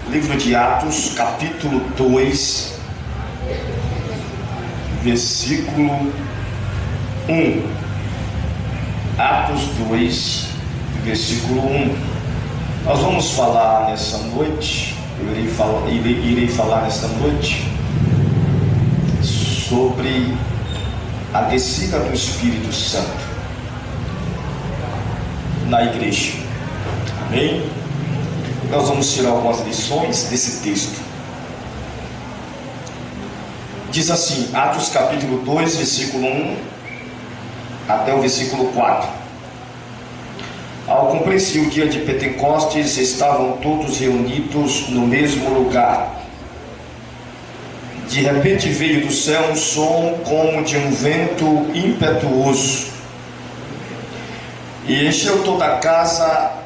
Livro de Atos, capítulo 2, versículo 1. Atos 2, versículo 1. Nós vamos falar nessa noite, irei falar nesta noite sobre a descida do Espírito Santo na igreja. Amém? Nós vamos tirar algumas lições desse texto. Diz assim, Atos capítulo 2, versículo 1 até o versículo 4. Ao cumprir-se o dia de Pentecostes, estavam todos reunidos no mesmo lugar. De repente veio do céu um som como de um vento impetuoso, e encheu toda a casa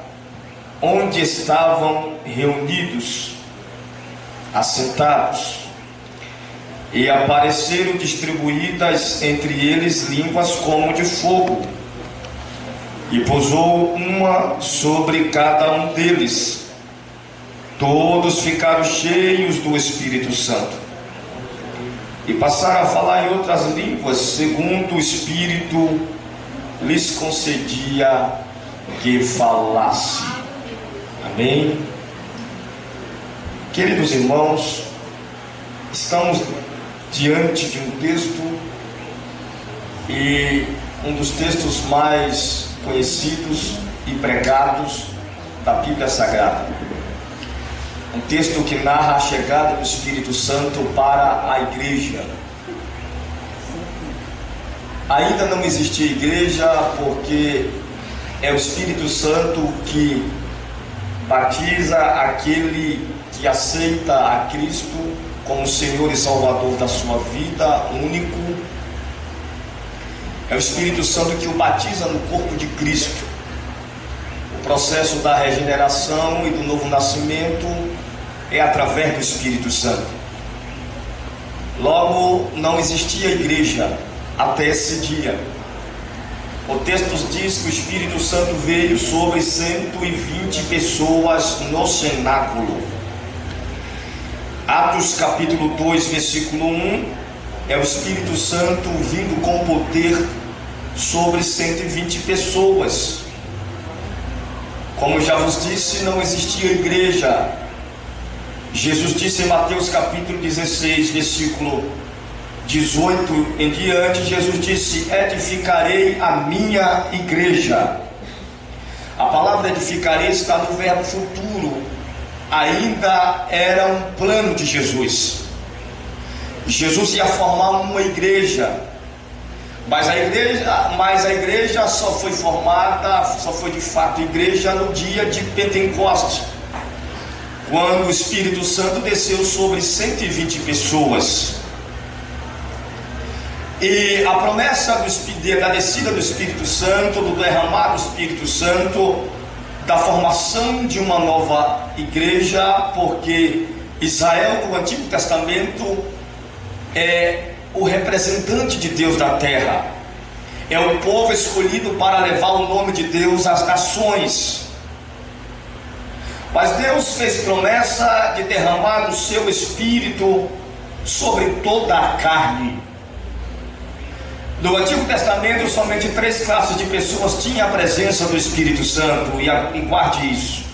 onde estavam reunidos, assentados, e apareceram distribuídas entre eles línguas como de fogo, e pousou uma sobre cada um deles. Todos ficaram cheios do Espírito Santo, e passaram a falar em outras línguas, segundo o Espírito lhes concedia que falasse. Amém? Queridos irmãos, estamos diante de um texto, e um dos textos mais conhecidos e pregados da Bíblia Sagrada. Um texto que narra a chegada do Espírito Santo para a igreja. Ainda não existia igreja, porque é o Espírito Santo que batiza aquele que aceita a Cristo como Senhor e Salvador da sua vida, único. É o Espírito Santo que o batiza no corpo de Cristo. O processo da regeneração e do novo nascimento é através do Espírito Santo. Logo, não existia igreja até esse dia. O texto diz que o Espírito Santo veio sobre 120 pessoas no cenáculo. Atos capítulo 2, versículo 1, é o Espírito Santo vindo com poder sobre 120 pessoas. Como já vos disse, não existia igreja. Jesus disse em Mateus capítulo 16, versículo 18 em diante, Jesus disse: edificarei a minha igreja. A palavra edificarei está no verbo futuro. Ainda era um plano de Jesus. Jesus ia formar uma igreja, mas a igreja só foi formada, só foi de fato igreja no dia de Pentecostes, quando o Espírito Santo desceu sobre 120 pessoas. E a promessa da descida do Espírito Santo, do derramar do Espírito Santo, da formação de uma nova igreja, porque Israel do Antigo Testamento é o representante de Deus da terra, é o povo escolhido para levar o nome de Deus às nações. Mas Deus fez promessa de derramar o seu Espírito sobre toda a carne. No Antigo Testamento, somente 3 classes de pessoas tinham a presença do Espírito Santo, e guarde isso.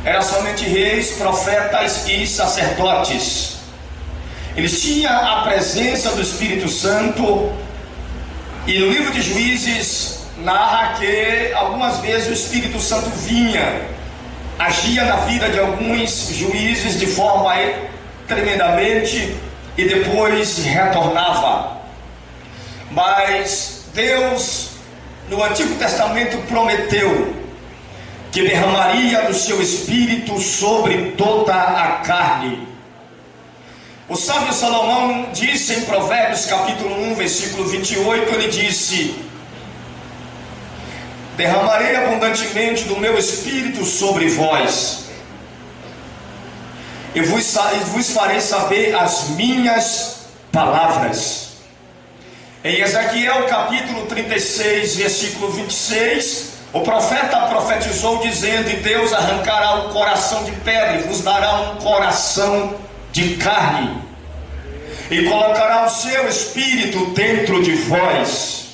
Eram somente reis, profetas e sacerdotes. Eles tinham a presença do Espírito Santo, e no livro de Juízes narra que algumas vezes o Espírito Santo vinha, agia na vida de alguns juízes de forma tremendamente, e depois retornava. Mas Deus, no Antigo Testamento, prometeu que derramaria do seu Espírito sobre toda a carne. O sábio Salomão disse em Provérbios capítulo 1, versículo 28, ele disse: derramarei abundantemente do meu Espírito sobre vós, e vos farei saber as minhas palavras. Em Ezequiel capítulo 36, versículo 26, O profeta profetizou dizendo: e Deus arrancará o coração de pedra e vos dará um coração de carne, e colocará o seu espírito dentro de vós.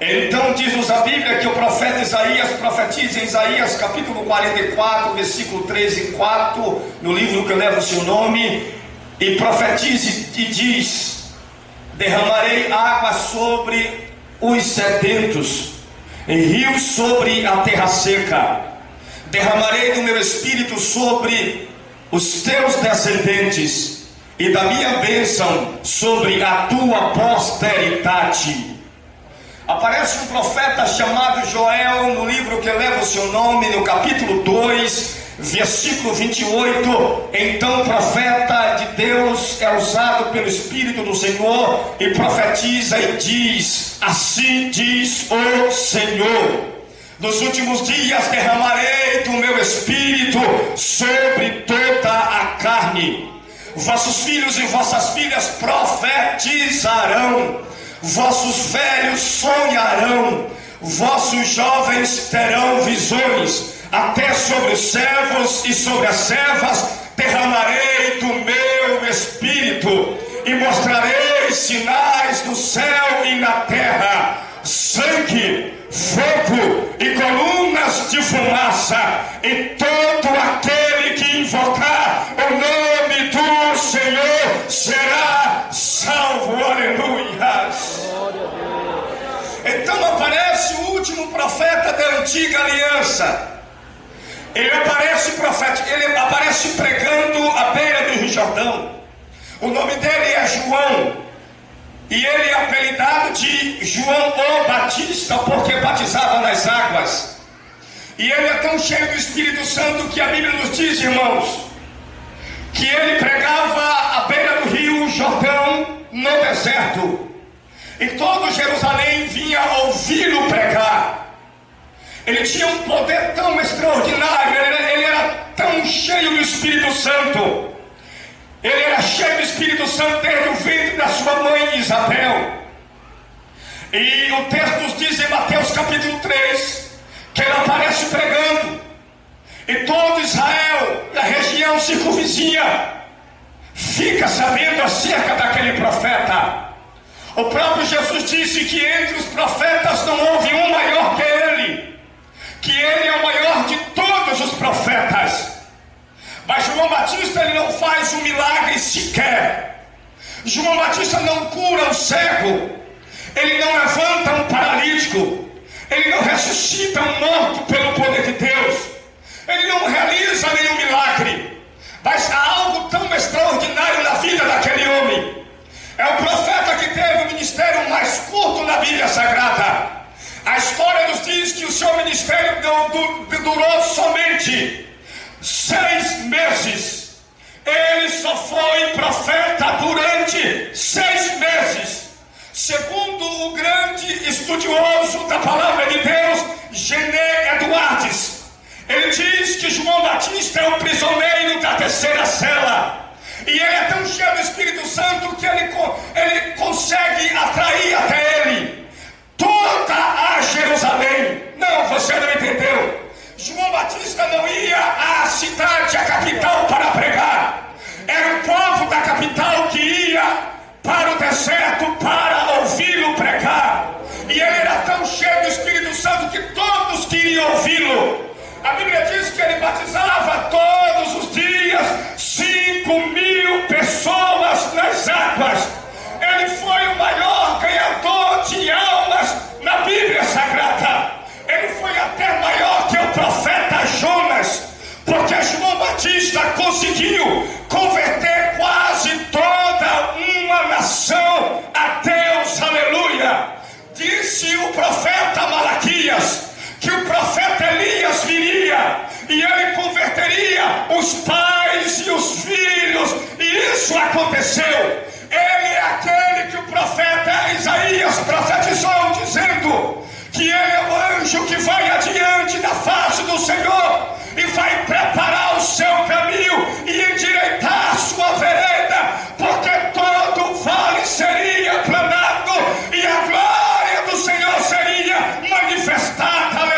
Então diz-nos a Bíblia que o profeta Isaías profetiza em Isaías capítulo 44, versículo 3 e 4, no livro que leva o seu nome, e profetiza e diz: derramarei água sobre os sedentos, em rios sobre a terra seca. Derramarei do meu espírito sobre os teus descendentes, e da minha bênção sobre a tua posteridade. Aparece um profeta chamado Joel no livro que leva o seu nome, no capítulo 2, versículo 28. Então o profeta de Deus é usado pelo Espírito do Senhor e profetiza e diz: assim diz o Senhor: nos últimos dias derramarei do meu espírito sobre toda a carne. Vossos filhos e vossas filhas profetizarão, vossos velhos sonharão, vossos jovens terão visões. Até sobre os servos e sobre as servas derramarei do meu espírito, e mostrarei sinais no céu e na terra: sangue, fogo e colunas de fumaça. E todo aquele que invocar o nome do Senhor será salvo. Aleluias. Então aparece o último profeta da antiga aliança. Ele aparece pregando à beira do Rio Jordão. O nome dele é João, e ele é apelidado de João o Batista, porque batizava nas águas. E ele é tão cheio do Espírito Santo que a Bíblia nos diz, irmãos, que ele pregava à beira do Rio Jordão, no deserto, e todo Jerusalém vinha ouvi-lo pregar. Ele tinha um poder tão extraordinário, ele era tão cheio do Espírito Santo. Ele era cheio do Espírito Santo desde o ventre da sua mãe Isabel. E o texto nos diz em Mateus capítulo 3, que ele aparece pregando, e todo Israel, a região circunvizinha, fica sabendo acerca daquele profeta. O próprio Jesus disse que entre os profetas não houve um maior que ele, que ele é o maior de todos os profetas. Mas João Batista, ele não faz um milagre sequer. João Batista não cura um cego, ele não levanta um paralítico, ele não ressuscita um morto pelo poder de Deus, ele não realiza nenhum milagre. Mas há algo tão extraordinário na vida daquele homem. É o profeta que teve o ministério mais curto na Bíblia Sagrada. A história nos diz que o seu ministério durou somente 6 meses. Ele só foi profeta durante 6 meses. Segundo o grande estudioso da palavra de Deus, Gené Eduardes, ele diz que João Batista é o prisioneiro da terceira cela. E ele é tão cheio do Espírito Santo que ele consegue atrair até ele toda a Jerusalém. Não, você não entendeu. João Batista não ia à cidade, à capital, para pregar. Era o povo da capital que ia para o deserto para ouvi-lo pregar. E ele era tão cheio do Espírito Santo que todos queriam ouvi-lo. A Bíblia diz que ele batizava todos os dias 5.000 pessoas nas águas. Ele foi o maior ganhador de almas na Bíblia Sagrada. Ele foi até maior que o profeta Jonas, porque João Batista conseguiu converter quase toda uma nação a Deus. Aleluia. Disse o profeta Malaquias que o profeta Elias viria e ele converteria os pais e os filhos, e isso aconteceu. Ele é aquele que o profeta Isaías profetizou, dizendo que ele é o anjo que vai adiante da face do Senhor e vai preparar o seu caminho e endireitar a sua vereda, porque todo vale seria planado e a glória do Senhor seria manifestada.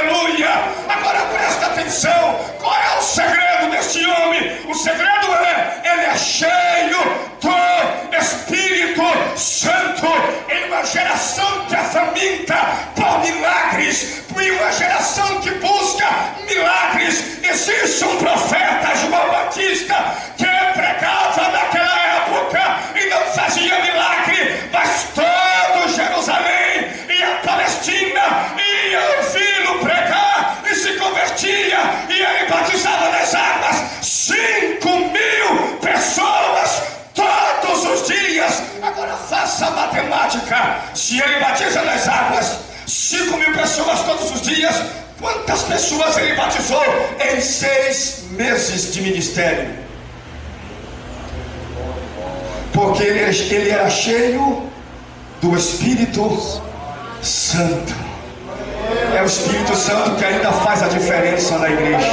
existe um profeta, João Batista, que pregava naquela época e não fazia milagre, mas todo Jerusalém e a Palestina ia ouvi-lo pregar e se convertia, e ele batizava nas águas 5.000 pessoas todos os dias. Agora faça a matemática: se ele batiza nas águas 5.000 pessoas todos os dias, quantas pessoas ele batizou em 6 meses de ministério? Porque ele era cheio do Espírito Santo. É o Espírito Santo que ainda faz a diferença na igreja.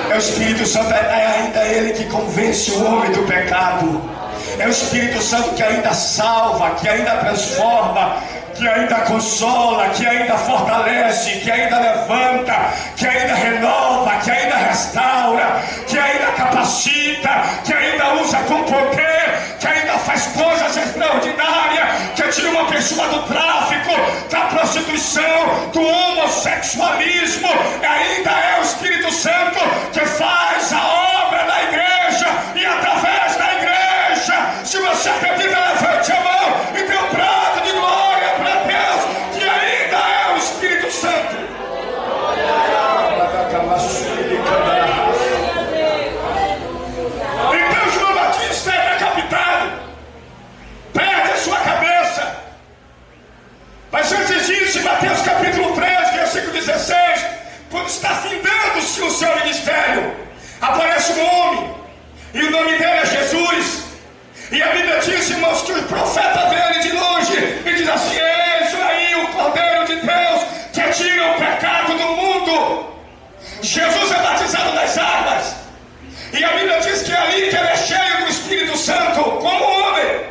É o Espírito Santo, é ainda ele que convence o homem do pecado. É o Espírito Santo que ainda salva, que ainda transforma, que ainda consola, que ainda fortalece, que ainda levanta, que ainda renova, que ainda restaura, que ainda capacita, que ainda usa com poder, que ainda faz coisas extraordinárias, que tira uma pessoa do tráfico, da prostituição, do homossexualismo. Ainda é o Espírito Santo que faz a obra da igreja e através da igreja. Se você acredita, levante a mão e dê um brado de glória para Deus, que ainda é o Espírito Santo. Então João Batista é decapitado, perde a sua cabeça. Mas antes disso, em Mateus capítulo 13, versículo 16, quando está findando-se o seu ministério, aparece um homem, e o nome dele é Jesus. E a Bíblia diz, irmãos, que o profeta vê ele de longe e diz assim: eis aí o Cordeiro de Deus que tira o pecado do mundo. Jesus é batizado nas águas, e a Bíblia diz que é ali que ele é cheio do Espírito Santo como homem.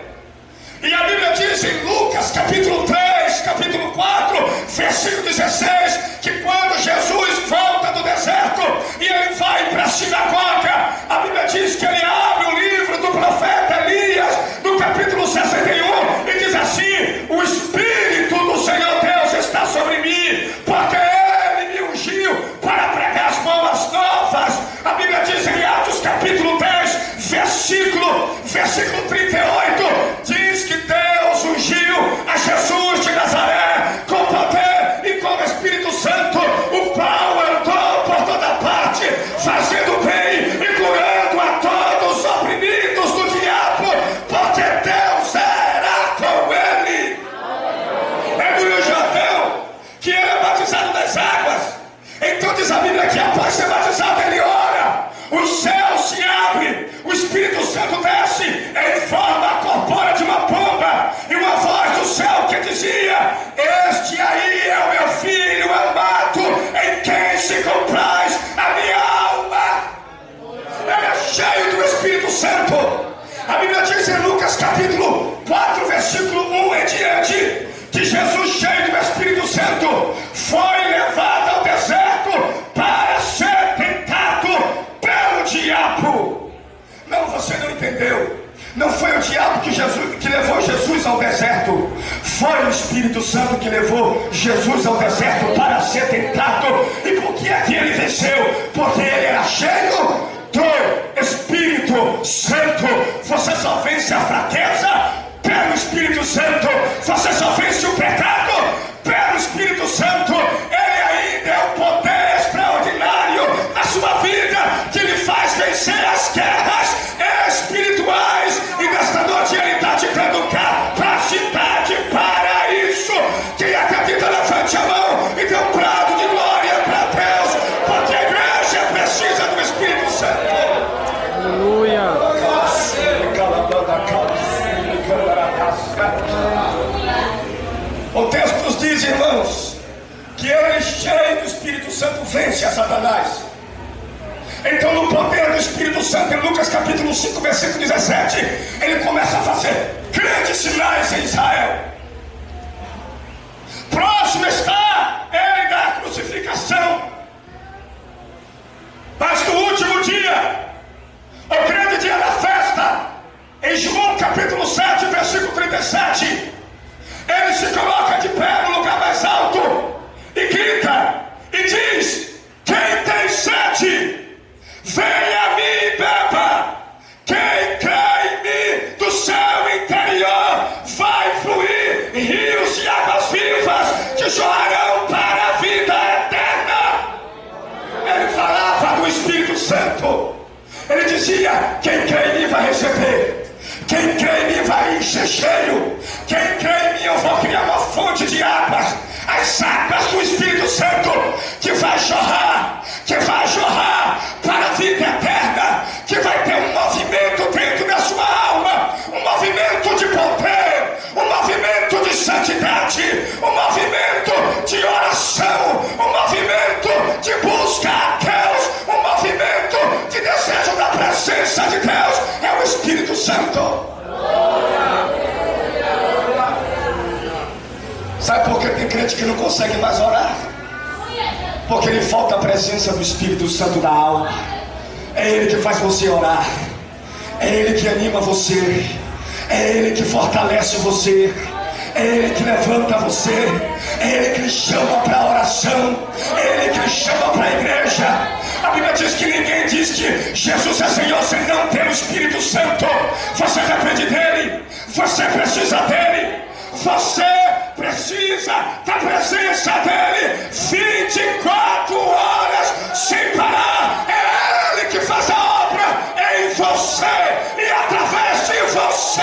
E a Bíblia diz em Lucas capítulo 3, capítulo 4, versículo 16, que quando Jesus volta do deserto e ele vai para a sinagoga, a Bíblia diz que ele abre o livro do profeta Elias, no capítulo 61, e diz assim: o Espírito do Senhor Deus está sobre mim, porque ele me ungiu para pregar as boas novas. A Bíblia diz em Atos capítulo 10, versículo 38, diz que Deus ungiu a Jesus de Nazaré com poder e com o Espírito Santo, o qual andou por toda parte, fazendo bem e curando a todos os oprimidos do diabo, porque Deus era com ele. É no Rio Jordão que ele é batizado nas águas. Então diz a Bíblia que após ser batizado ele ora, os céus se abrem, o Espírito Santo desce em forma corpórea de uma pomba, e uma voz do céu que dizia: este aí é o meu filho amado, em quem se compraz a minha alma. Ele é cheio do Espírito Santo. A Bíblia diz em Lucas capítulo 4, versículo 1 em diante, que Jesus, cheio do Espírito Santo, foi levado ao deserto para ser tentado pelo diabo. Não, você não entendeu. Não foi o diabo que levou Jesus ao deserto. Foi o Espírito Santo que levou Jesus ao deserto para ser tentado. E por que é que ele venceu? Porque ele era cheio do Espírito Santo. Você só vence a fraqueza pelo Espírito Santo. Você só vence o pecado pelo Espírito Santo. Ele ainda é o poder extraordinário na sua vida, que lhe faz vencer as guerras espirituais. E nesta noite ele está te dando capacidade para isso. Quem acredita, levante a mão e dê um brado de glória para Deus, porque a igreja precisa do Espírito Santo. Aleluia. O texto nos diz, irmãos, que ele, cheio do Espírito Santo, vence a Satanás. Então, no poder do Espírito Santo, em Lucas capítulo 5, versículo 17, ele começa a fazer grandes sinais em Israel. Próximo está ele da crucificação. Mas no último dia, o grande dia da festa, em João capítulo 7, versículo 37, ele se coloca de pé no lugar mais alto e grita e diz: quem tem sede, que jorrarão para a vida eterna. Ele falava do Espírito Santo. Ele dizia: quem crê em mim vai receber. Quem crê em mim vai encher cheio. Quem crê em mim eu vou criar uma fonte de águas. As águas do Espírito Santo que vai jorrar para a vida eterna, que vai ter um movimento dentro da sua alma, um movimento de poder, um movimento de santidade, um movimento de oração, um movimento de busca a Deus, um movimento de desejo da presença de Deus. É o Espírito Santo. Sabe por que tem crente que não consegue mais orar? Porque lhe falta a presença do Espírito Santo da alma. É Ele que faz você orar. É Ele que anima você. É Ele que fortalece você. É Ele que levanta você. É Ele que lhe chama para a oração. É Ele que lhe chama para a igreja. A Bíblia diz que ninguém diz que Jesus é Senhor sem não ter o Espírito Santo. Você depende dEle. Você precisa dEle. Você precisa da presença dEle 24 horas sem parar. É Ele que faz a obra em você e através de você.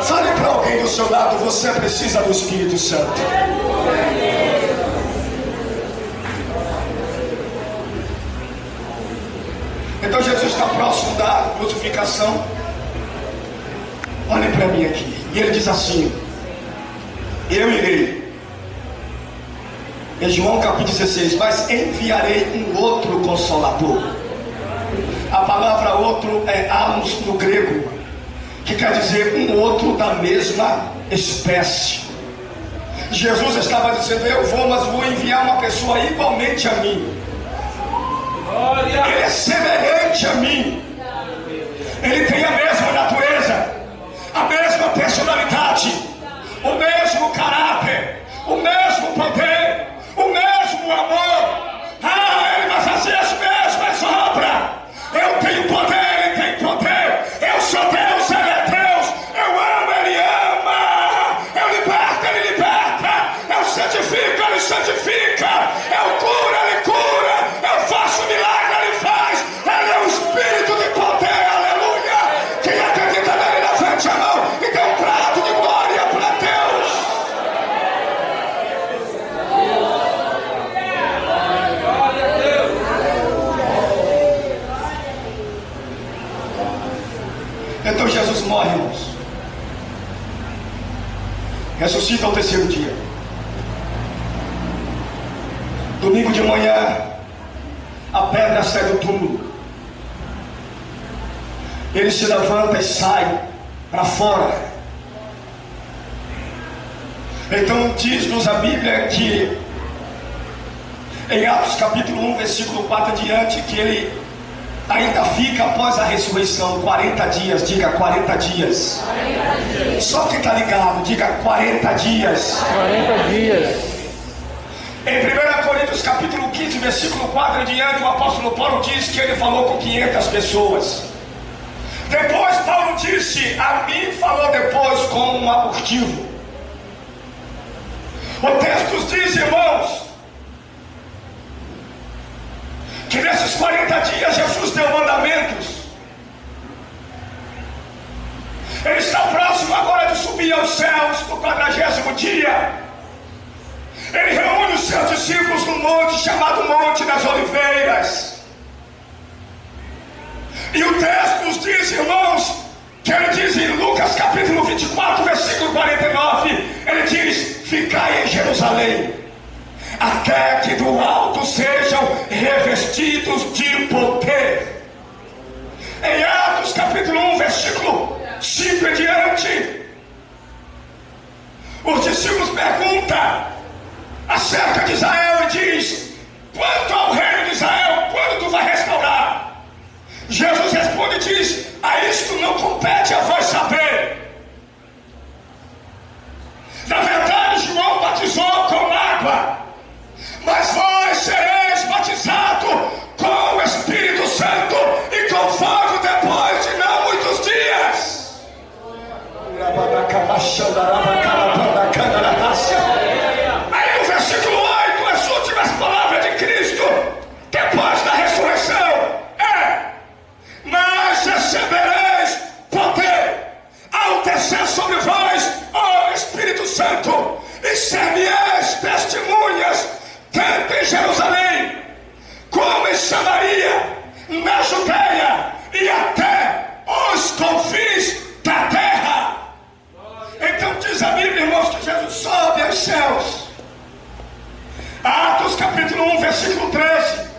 Fale para alguém do seu lado: você precisa do Espírito Santo. Então Jesus está próximo da crucificação. Olhem para mim aqui. E ele diz assim: eu irei. Em João capítulo 16: mas enviarei um outro Consolador. A palavra outro é allos no grego, que quer dizer um outro da mesma espécie. Jesus estava dizendo: eu vou, mas vou enviar uma pessoa igualmente a mim. Ele é semelhante a mim. Ele tem a mesma natureza, a mesma personalidade, o mesmo caráter, o mesmo poder, o mesmo amor. Ele vai fazer as mesmas obras. Eu tenho poder, ele tem poder. Eu sou Deus, ele é Deus. Eu amo, ele ama. Eu liberto, ele liberta. Eu santifico, ele santifica. Eu curo, ele cura. Eu faço milagre, ele faz. Ele é o Espírito de poder, aleluia. Quem acredita nele, levante a mão e dê um prato de glória para Deus. Então Jesus morre, irmãos. Ressuscita ao terceiro dia. Domingo de manhã, a pedra sai do túmulo. Ele se levanta e sai para fora. Então diz-nos a Bíblia que em Atos capítulo 1, versículo 4 adiante, que ele ainda fica após a ressurreição 40 dias. Diga 40 dias. 40 dias. Só quem está ligado, diga 40 dias. 40 dias. Em 1 Coríntios capítulo 15, versículo 4 adiante, o apóstolo Paulo diz que ele falou com 500 pessoas. Depois Paulo disse: a mim falou depois como um abortivo. O texto diz, irmãos, que nesses 40 dias Jesus deu mandamentos. Ele está próximo agora de subir aos céus no 40º dia. Ele reúne os seus discípulos num monte chamado Monte das Oliveiras. E o texto nos diz, irmãos, que ele diz em Lucas capítulo 24, versículo 49, ele diz: ficai em Jerusalém, até que do alto sejam revestidos de poder. Em Atos capítulo 1, versículo 5 em diante, os discípulos perguntam acerca de Israel e diz: quanto ao reino de Israel, quando tu vai restaurar? Jesus responde e diz: a isto não compete a vós saber. Na verdade, João batizou com água, mas vós sereis batizados com o Espírito Santo e com fogo depois de não Aí no versículo 8, as últimas palavras de Cristo, depois da ressurreição, mas recebereis poder ao descer sobre vós o Espírito Santo, e ser-me-eis testemunhas, tanto em Jerusalém, como em Samaria, na Judeia e até os confins da terra. Então diz a Bíblia, irmãos, que Jesus sobe aos céus. Atos capítulo 1, versículo 13.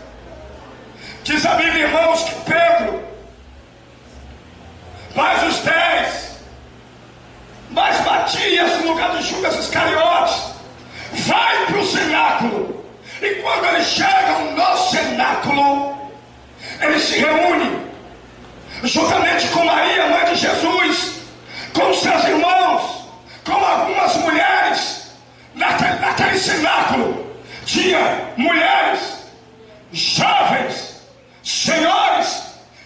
Diz a Bíblia, irmãos, que Pedro, mais os 10, mais Matias no lugar de Judas Iscariotes, vai para o cenáculo. E quando eles chegam no cenáculo, eles se reúnem juntamente com Maria, mãe de Jesus, com seus irmãos, com algumas mulheres. Naquele cenáculo tinha mulheres, jovens, senhores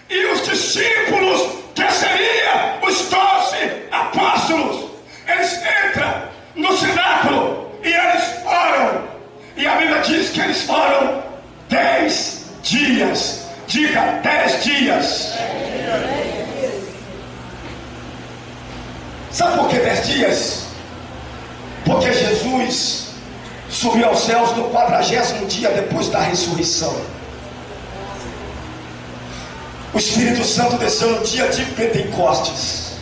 e os discípulos, que seriam os 12 apóstolos. Eles entram no cenáculo e eles oram. E a Bíblia diz que eles oram 10 dias. Diga, 10 dias. Sabe por que 10 dias? Porque Jesus subiu aos céus no 40º dia depois da ressurreição. O Espírito Santo desceu no dia de Pentecostes.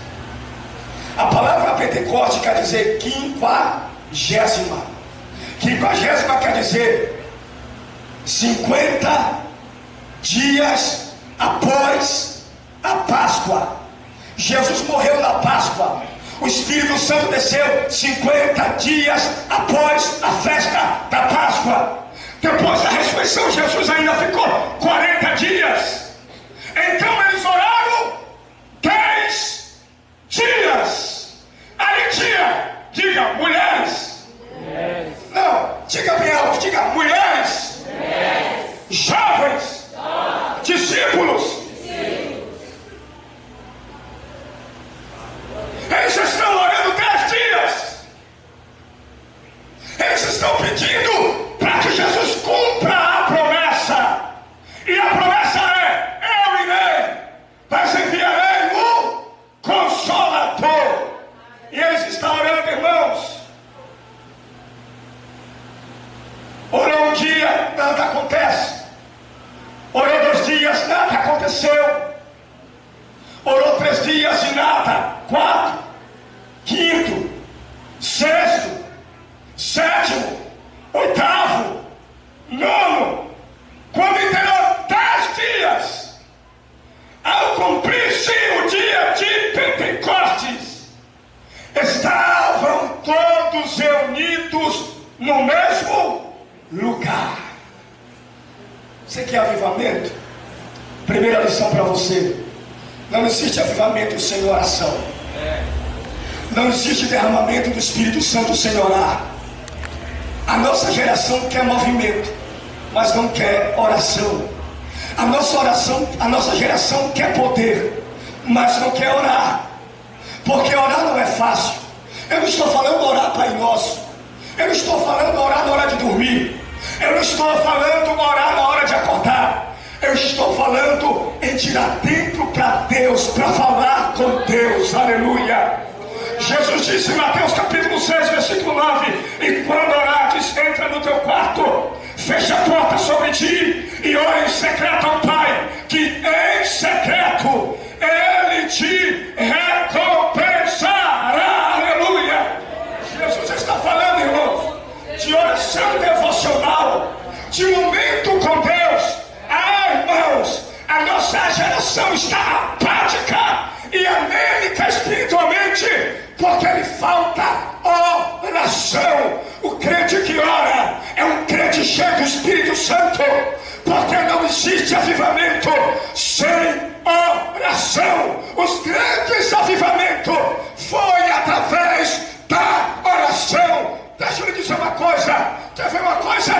A palavra Pentecoste quer dizer 50ª. 50ª quer dizer 50 dias após a Páscoa. Jesus morreu na Páscoa. O Espírito Santo desceu 50 dias após a festa da Páscoa. Depois da ressurreição, Jesus ainda ficou 40 dias. Então eles oraram 10 dias. Aí tinha, diga, mulheres. Não, diga bem alto, diga mulheres. Jovens. Discípulos. Eles estão orando 10 dias. Eles estão pedindo para que Jesus cumpra a promessa. E a promessa é: eu irei, mas enviarei um Consolador. E eles estão orando, irmãos. Orou um dia, nada acontece. Orou 2 dias, nada aconteceu. Orou 3 dias e nada. 4, 5º, 6º, 7º, 8º, 9º. Quando inteirou 10 dias, ao cumprir-se o dia de Pentecostes, estavam todos reunidos no mesmo lugar. Você quer avivamento? Primeira lição para você: não existe avivamento sem oração. Não existe derramamento do Espírito Santo sem orar. A nossa geração quer movimento, mas não quer oração. A nossa geração quer poder, mas não quer orar. Porque orar não é fácil. Eu não estou falando orar Pai Nosso. Eu não estou falando orar na hora de dormir. Eu não estou falando orar na hora de acordar. Eu estou falando em tirar tempo para Deus, para falar com Deus. Aleluia. Jesus disse em Mateus capítulo 6, versículo 9: e quando orares, entra no teu quarto, fecha a porta sobre ti e ora em secreto ao Pai, que em secreto Ele te recompensará. Aleluia. Jesus está falando, irmãos, de oração devocional, de momento com Deus. Irmãos, a nossa geração está apática e anêmica espiritualmente, porque lhe falta oração. O crente que ora é um crente cheio do Espírito Santo, porque não existe avivamento sem oração. Os grandes avivamentos foi através da oração. Deixa eu lhe dizer uma coisa. Quer ver uma coisa?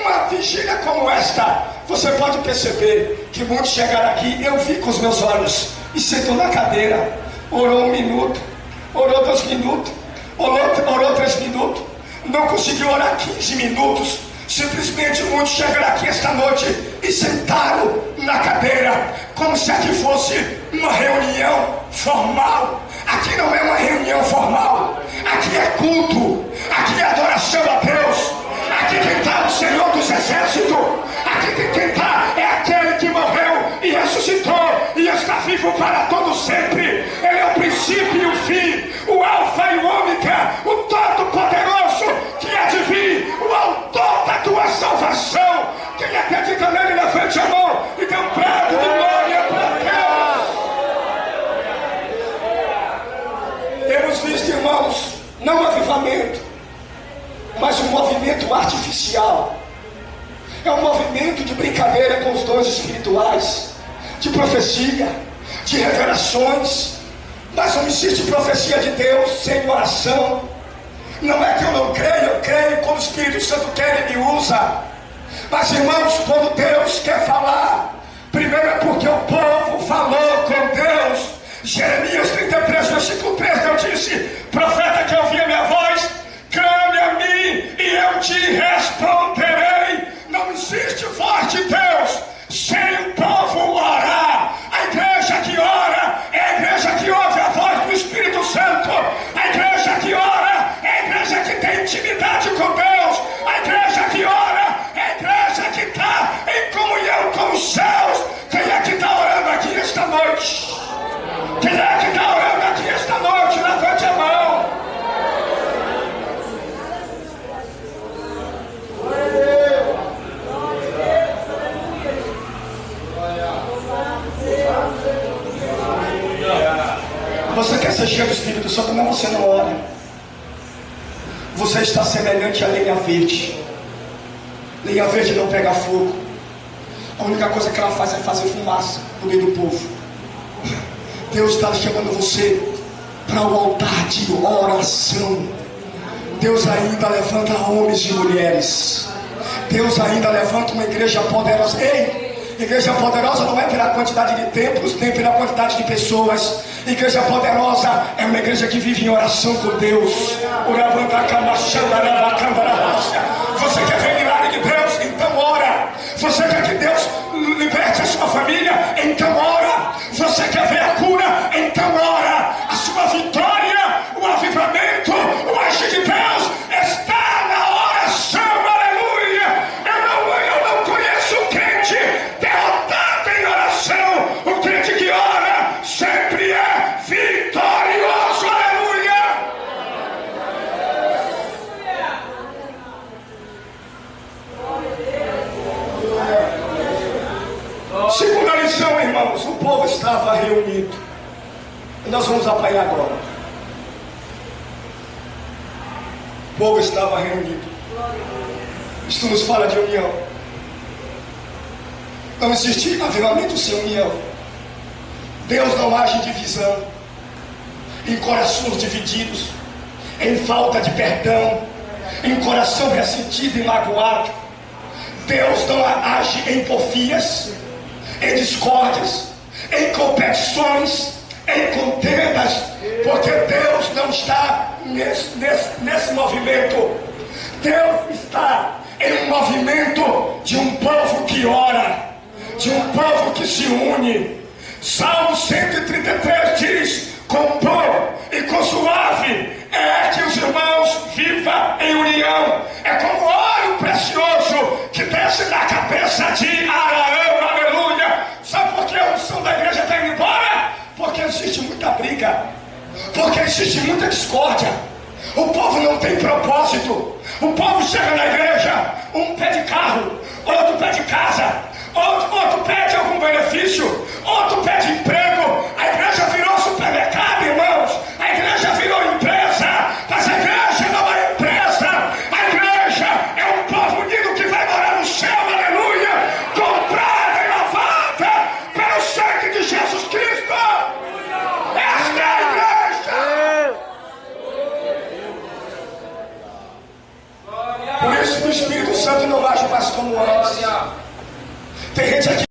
Uma vigília como esta, você pode perceber que muitos chegaram aqui, eu vi com os meus olhos, e sentou na cadeira, orou 1 minuto, orou 2 minutos, orou 3 minutos, não conseguiu orar 15 minutos. Simplesmente muitos chegaram aqui esta noite e sentaram na cadeira, como se aqui fosse uma reunião formal. Aqui não é uma reunião formal, aqui é culto, aqui é adoração a Deus. Aqui quem está o Senhor dos Exércitos, aqui quem está é aquele que morreu e ressuscitou e está vivo para todo sempre. Ele é o princípio e o fim, o alfa e o ômega, o todo-poderoso que há de vir, o autor da tua salvação. Quem acredita nele, levante a mão e dê um brado de glória para Deus. Temos visto, irmãos, não avivamento, mas um movimento artificial. É um movimento de brincadeira com os dons espirituais, de profecia, de revelações. Mas não existe profecia de Deus sem oração. Não é que eu não creio, eu creio quando o Espírito Santo quer e me usa. Mas, irmãos, quando Deus quer falar, primeiro é porque o povo falou com Deus. Jeremias 33, versículo 3, Deus disse: profeta que ouvia minha voz, clame a mim e eu te responderei. Não existe voz de Deus sem o povo orar. A igreja que ora é a igreja que ouve a voz do Espírito Santo. A igreja que ora é a igreja que tem intimidade com Deus. A igreja que ora é a igreja que está em comunhão com os céus. Quem é que está orando aqui esta noite? Quem é que está orando aqui esta noite? Levante a mão. Você quer ser cheio do Espírito Santo, mas você não ora. Você está semelhante a lenha verde. Lenha verde não pega fogo. A única coisa que ela faz é fazer fumaça no meio do povo. Deus está chamando você para o altar de oração. Deus ainda levanta homens e mulheres. Deus ainda levanta uma igreja poderosa. Ei! Igreja poderosa não é pela quantidade de templos, nem pela quantidade de pessoas. Igreja poderosa é uma igreja que vive em oração com Deus. Você quer ver milagre de Deus? Então ora. Você quer que Deus liberte a sua família? Então ora. Você quer ver a cura? Então ora. A sua vitória, o avivamento, o agir de Deus está na oração. Aleluia. Eu não conheço o crente derrotado em oração. O crente que ora sempre é vitorioso. Aleluia. Segunda lição, irmãos, o povo estava reunido. E nós vamos apanhar agora. O povo estava reunido. Isto nos fala de união. Não existe avivamento sem união. Deus não age em divisão, em corações divididos, em falta de perdão, em coração ressentido e magoado. Deus não age em porfias, em discórdias, em competições, em contendas, porque Deus não está nesse movimento. Deus está em um movimento de um povo que ora, de um povo que se une. Salmo 133 diz: com pão e com suave é que os irmãos vivam em união. É como óleo precioso que desce na cabeça de Araão. Aleluia. Sabe por que a unção da igreja está indo embora? Porque existe muita briga, porque existe muita discórdia. O povo não tem propósito. O povo chega na igreja, um pede carro, outro pede casa, outro pede algum benefício, outro pede emprego. A igreja virou supermercado, irmãos. A igreja virou empresa. Mas a igreja não é empresa. A igreja é um povo unido que vai morar no céu. Aleluia. Comprada e lavada pelo sangue de Jesus Cristo. Esta é a igreja. Por isso o Espírito Santo não age mais como antes. Tem gente aqui